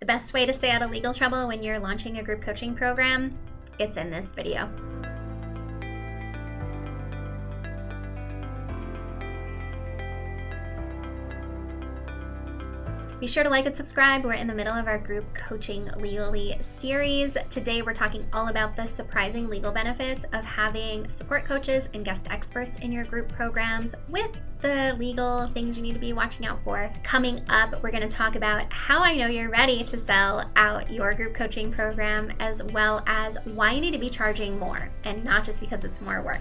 The best way to stay out of legal trouble when you're launching a group coaching program, it's in this video. Be sure to like and subscribe. We're in the middle of our group coaching legally series. Today, we're talking all about the surprising legal benefits of having support coaches and guest experts in your group programs with the legal things you need to be watching out for. Coming up, we're going to talk about how I know you're ready to sell out your group coaching program, as well as why you need to be charging more and not just because it's more work.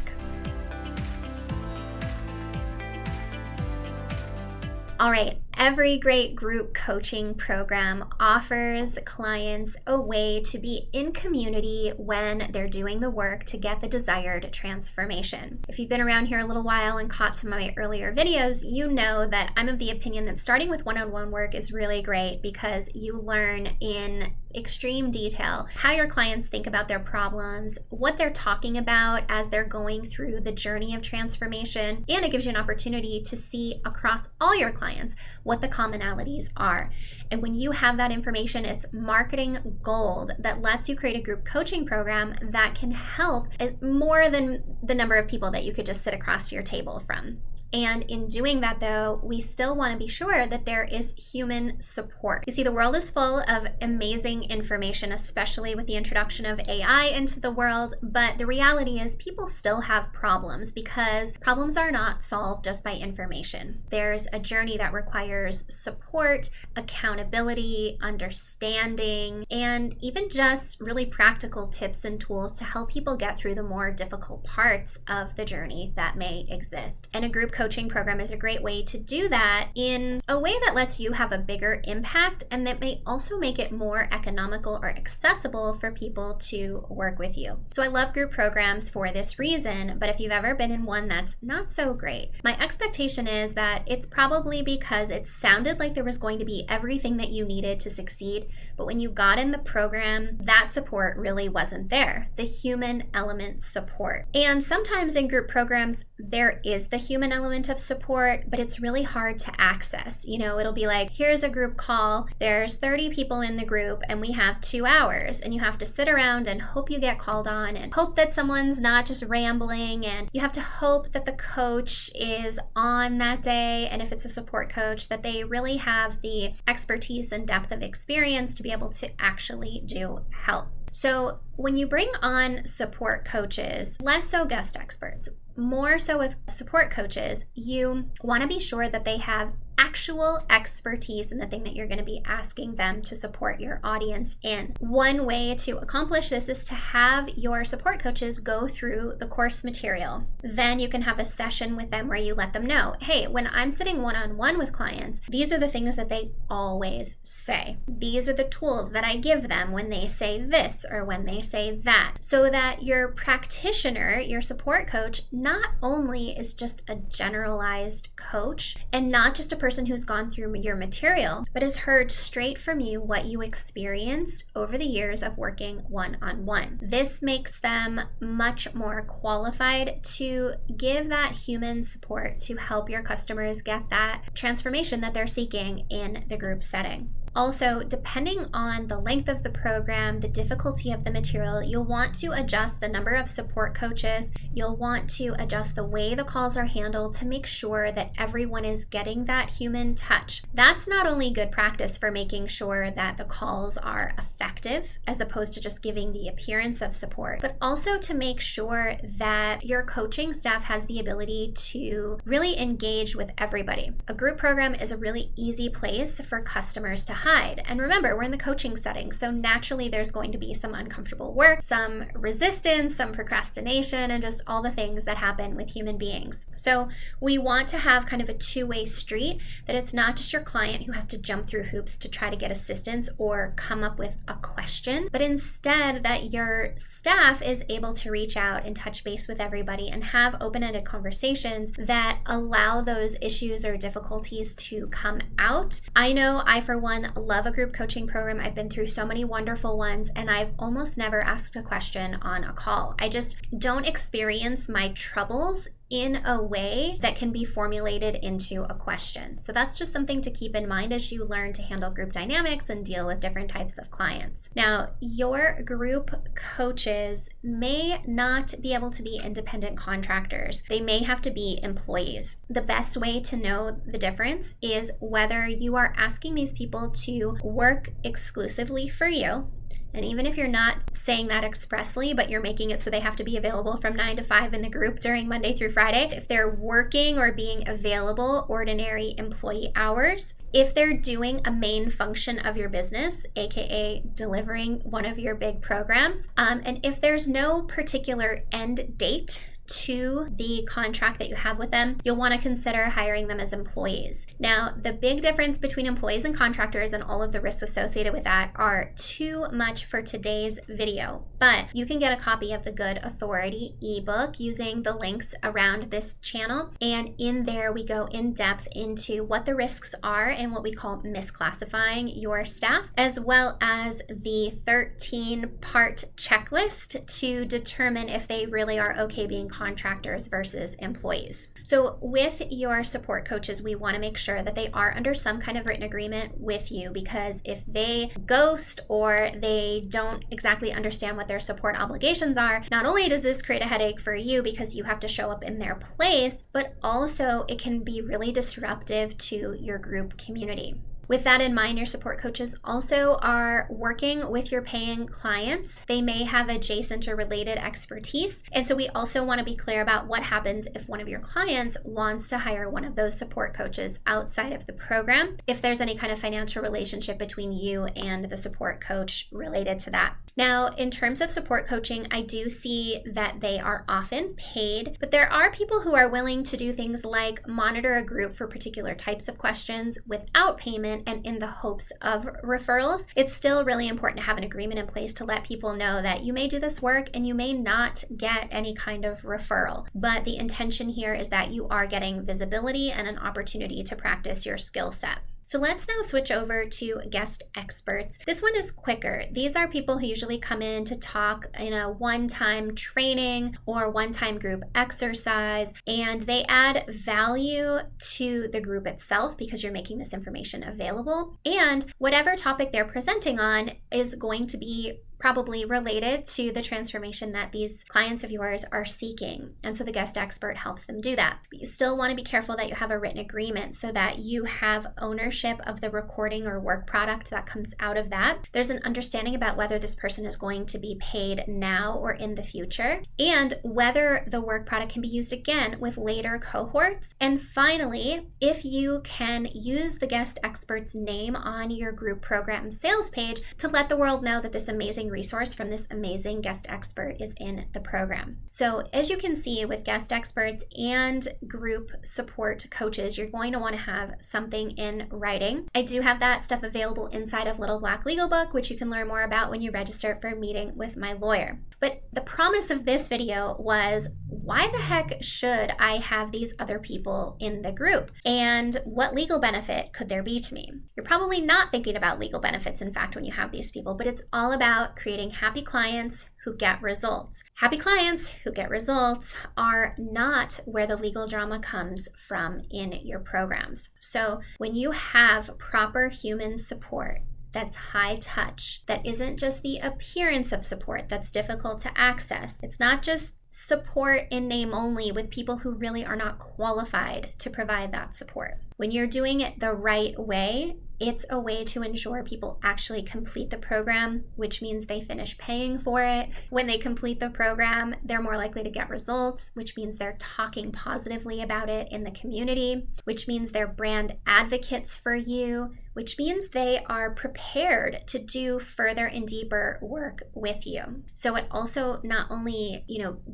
All right, every great group coaching program offers clients a way to be in community when they're doing the work to get the desired transformation. If you've been around here a little while and caught some of my earlier videos, you know that I'm of the opinion that starting with one-on-one work is really great because you learn in extreme detail how your clients think about their problems, what they're talking about as they're going through the journey of transformation, and it gives you an opportunity to see across all your clients what the commonalities are. And when you have that information, it's marketing gold that lets you create a group coaching program that can help more than the number of people that you could just sit across your table from. And in doing that, though, we still want to be sure that there is human support. You see, the world is full of amazing information, especially with the introduction of AI into the world. But the reality is people still have problems because problems are not solved just by information. There's a journey that requires support, accountability, understanding, and even just really practical tips and tools to help people get through the more difficult parts of the journey that may exist. And a group coaching program is a great way to do that in a way that lets you have a bigger impact and that may also make it more economical or accessible for people to work with you. So I love group programs for this reason, but if you've ever been in one that's not so great, my expectation is that it's probably because it sounded like there was going to be everything that you needed to succeed, but when you got in the program, that support really wasn't there, the human element support. And sometimes in group programs, there is the human element of support, but it's really hard to access. You know, it'll be like, here's a group call, there's 30 people in the group, and we have 2 hours, and you have to sit around and hope you get called on and hope that someone's not just rambling, and you have to hope that the coach is on that day, and if it's a support coach, that they really have the expertise and depth of experience to be able to actually do help. So when you bring on support coaches, less so guest experts, more so with support coaches, you want to be sure that they have actual expertise in the thing that you're going to be asking them to support your audience in. One way to accomplish this is to have your support coaches go through the course material. Then you can have a session with them where you let them know, hey, when I'm sitting one-on-one with clients, these are the things that they always say. These are the tools that I give them when they say this or when they say that, so that your practitioner, your support coach, not only is just a generalized coach and not just a person who's gone through your material, but has heard straight from you what you experienced over the years of working one-on-one. This makes them much more qualified to give that human support to help your customers get that transformation that they're seeking in the group setting. Also, depending on the length of the program, the difficulty of the material, you'll want to adjust the number of support coaches. You'll want to adjust the way the calls are handled to make sure that everyone is getting that human touch. That's not only good practice for making sure that the calls are effective, as opposed to just giving the appearance of support, but also to make sure that your coaching staff has the ability to really engage with everybody. A group program is a really easy place for customers to hide. And remember, we're in the coaching setting, so naturally there's going to be some uncomfortable work, some resistance, some procrastination, and just all the things that happen with human beings. So we want to have kind of a two-way street, that it's not just your client who has to jump through hoops to try to get assistance or come up with a question, but instead that your staff is able to reach out and touch base with everybody and have open-ended conversations that allow those issues or difficulties to come out. I know I, for one, love a group coaching program. I've been through so many wonderful ones, and I've almost never asked a question on a call. I just don't experience my troubles in a way that can be formulated into a question. So that's just something to keep in mind as you learn to handle group dynamics and deal with different types of clients. Now, your group coaches may not be able to be independent contractors. They may have to be employees. The best way to know the difference is whether you are asking these people to work exclusively for you. And even if you're not saying that expressly, but you're making it so they have to be available from 9 to 5 in the group during Monday through Friday, if they're working or being available ordinary employee hours, if they're doing a main function of your business, aka delivering one of your big programs, and if there's no particular end date to the contract that you have with them, you'll want to consider hiring them as employees. Now, the big difference between employees and contractors and all of the risks associated with that are too much for today's video, but you can get a copy of the Good Authority ebook using the links around this channel, and in there we go in depth into what the risks are and what we call misclassifying your staff, as well as the 13-part checklist to determine if they really are okay being contractors versus employees. So with your support coaches, we want to make sure that they are under some kind of written agreement with you, because if they ghost or they don't exactly understand what their support obligations are, not only does this create a headache for you because you have to show up in their place, but also it can be really disruptive to your group community. With that in mind, your support coaches also are working with your paying clients. They may have adjacent or related expertise. And so we also want to be clear about what happens if one of your clients wants to hire one of those support coaches outside of the program, if there's any kind of financial relationship between you and the support coach related to that. Now, in terms of support coaching, I do see that they are often paid, but there are people who are willing to do things like monitor a group for particular types of questions without payment and in the hopes of referrals. It's still really important to have an agreement in place to let people know that you may do this work and you may not get any kind of referral. But the intention here is that you are getting visibility and an opportunity to practice your skill set. So let's now switch over to guest experts. This one is quicker. These are people who usually come in to talk in a one-time training or one-time group exercise, and they add value to the group itself because you're making this information available. And whatever topic they're presenting on is going to be probably related to the transformation that these clients of yours are seeking. And so the guest expert helps them do that. But you still want to be careful that you have a written agreement so that you have ownership of the recording or work product that comes out of that. There's an understanding about whether this person is going to be paid now or in the future, and whether the work product can be used again with later cohorts. And finally, if you can use the guest expert's name on your group program sales page to let the world know that this amazing resource from this amazing guest expert is in the program. So as you can see, with guest experts and group support coaches, you're going to want to have something in writing. I do have that stuff available inside of Little Black Legal Book, which you can learn more about when you register for a meeting with my lawyer. But the promise of this video was, why the heck should I have these other people in the group? And what legal benefit could there be to me? You're probably not thinking about legal benefits, in fact, when you have these people, but it's all about creating happy clients who get results. Happy clients who get results are not where the legal drama comes from in your programs. So when you have proper human support, that's high touch, that isn't just the appearance of support that's difficult to access. It's not just support in name only with people who really are not qualified to provide that support. When you're doing it the right way, it's a way to ensure people actually complete the program, which means they finish paying for it. When they complete the program, they're more likely to get results, which means they're talking positively about it in the community, which means they're brand advocates for you, which means they are prepared to do further and deeper work with you. So it also not only,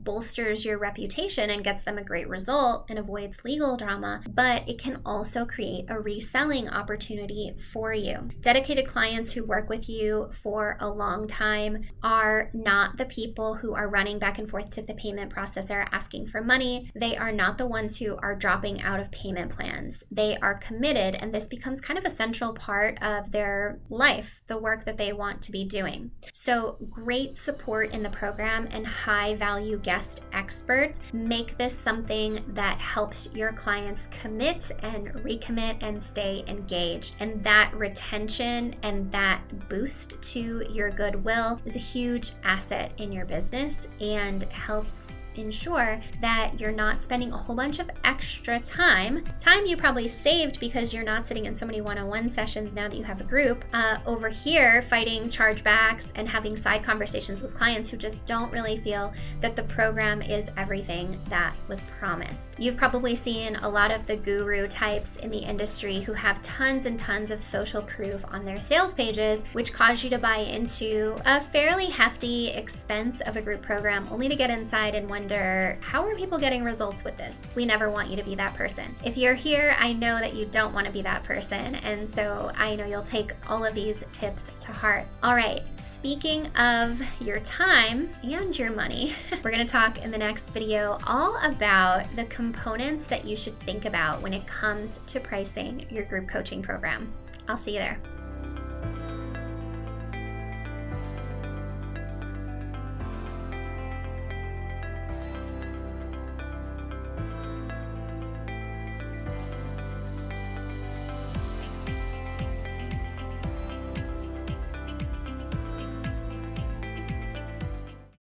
bolsters your reputation and gets them a great result and avoids legal drama, but it can also create a reselling opportunity for you. Dedicated clients who work with you for a long time are not the people who are running back and forth to the payment processor asking for money. They are not the ones who are dropping out of payment plans. They are committed, and this becomes kind of a central integral part of their life, the work that they want to be doing. So great support in the program and high value guest experts make this something that helps your clients commit and recommit and stay engaged. And that retention and that boost to your goodwill is a huge asset in your business and helps ensure that you're not spending a whole bunch of extra time you probably saved because you're not sitting in so many one-on-one sessions now that you have a group, over here fighting chargebacks and having side conversations with clients who just don't really feel that the program is everything that was promised. You've probably seen a lot of the guru types in the industry who have tons and tons of social proof on their sales pages, which cause you to buy into a fairly hefty expense of a group program only to get inside and wonder, how are people getting results with this? We never want you to be that person. If you're here, I know that you don't want to be that person, and so I know you'll take all of these tips to heart. All right, speaking of your time and your money, we're going to talk in the next video all about the components that you should think about when it comes to pricing your group coaching program. I'll see you there.